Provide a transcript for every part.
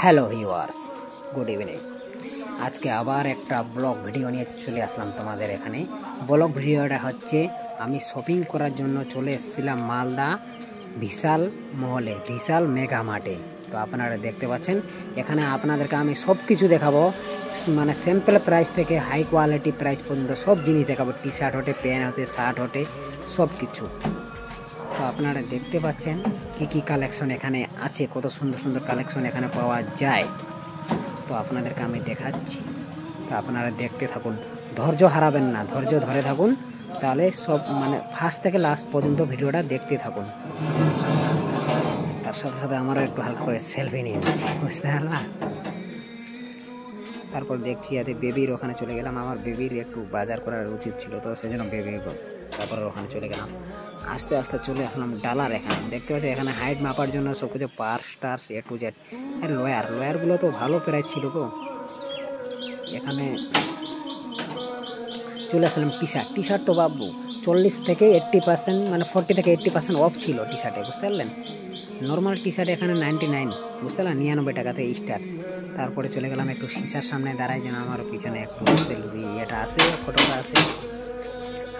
Hello viewers, good evening. আজকে আবার একটা ব্লগ ভিডিও নিয়ে চলে আসলাম তোমাদের এখানে। ব্লগ ভিডিওটা হচ্ছে আমি শপিং করার জন্য চলে এসেছিলাম মালদা বিশাল মহলে, বিশাল মেগা মার্টে। তো আপনারা দেখতে পাচ্ছেন এখানে আপনাদেরকে আমি সব কিছু দেখাবো, মানে স্যাম্পল প্রাইস থেকে হাই কোয়ালিটি প্রাইস পর্যন্ত সব জিনিস দেখাবো। টি শার্ট হটে, প্যান্ট হতে, শার্ট হটে, সব কিছু। তো আপনারা দেখতে পাচ্ছেন কি কালেকশন এখানে আছে, কত সুন্দর সুন্দর কালেকশন এখানে পাওয়া যায়। তো আপনাদেরকে আমি দেখাচ্ছি, তো আপনারা দেখতে থাকুন, ধৈর্য হারাবেন না, ধৈর্য ধরে থাকুন, তাহলে সব মানে ফার্স্ট থেকে লাস্ট পর্যন্ত ভিডিওটা দেখতে থাকুন। তার সাথে সাথে আমারও একটু হালকা করে সেলফি নিয়ে নিচ্ছি, বুঝতে পারলাম। তারপর দেখছি যাতে বেবির ওখানে চলে গেলাম, আমার বেবির একটু বাজার করার উচিত ছিল, তো সেজন্য বেবি তারপর ওখানে চলে গেলাম। আস্তে আস্তে চলে আসলাম ডালার এখানে। দেখতে পাচ্ছি এখানে হাইট মাপার জন্য সব কিছু পার্স টার্স এ টু জেড। আর লয়ারগুলো তো ভালো প্রাইস ছিল গো। এখানে চলে আসলাম টি শার্ট তো বাবু 40 থেকে 80%, মানে 40 থেকে 80% অফ ছিল টি শার্টে, বুঝতে পারলেন। নর্মাল টি শার্ট এখানে 99, বুঝতে পারলেন, 99 টাকাতে স্টার্ট। তারপরে চলে গেলাম একটু সিসার সামনে দাঁড়াই, যেন আমার পিছনে একটু সেলফি এটা আসে, ফটোটা আসে।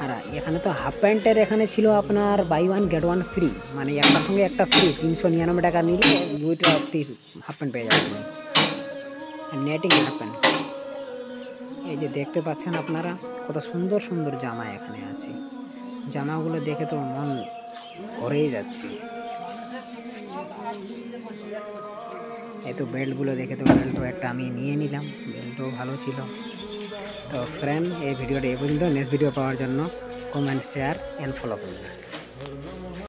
আর এখানে তো হাফ প্যান্টের এখানে ছিল আপনার buy one get one free, মানে একটার সঙ্গে একটা ফ্রি। 399 টাকা নিলে দুইটা হাফ প্যান্ট পেয়ে যাবেন, নেটিং হাফ প্যান্ট। এই যে দেখতে পাচ্ছেন আপনারা কত সুন্দর সুন্দর জামা এখানে আছে। জামাগুলো দেখে তো মন ভরেই যাচ্ছে। এই তো বেল্টগুলো দেখে তো বেল্টও একটা আমি নিয়ে নিলাম, বেল্টও ভালো ছিল। তো ফ্রেন্ড, এই ভিডিওটা এই পর্যন্ত। নেক্সট ভিডিও পাওয়ার জন্য কমেন্ট, শেয়ার অ্যান্ড ফলো করবেন।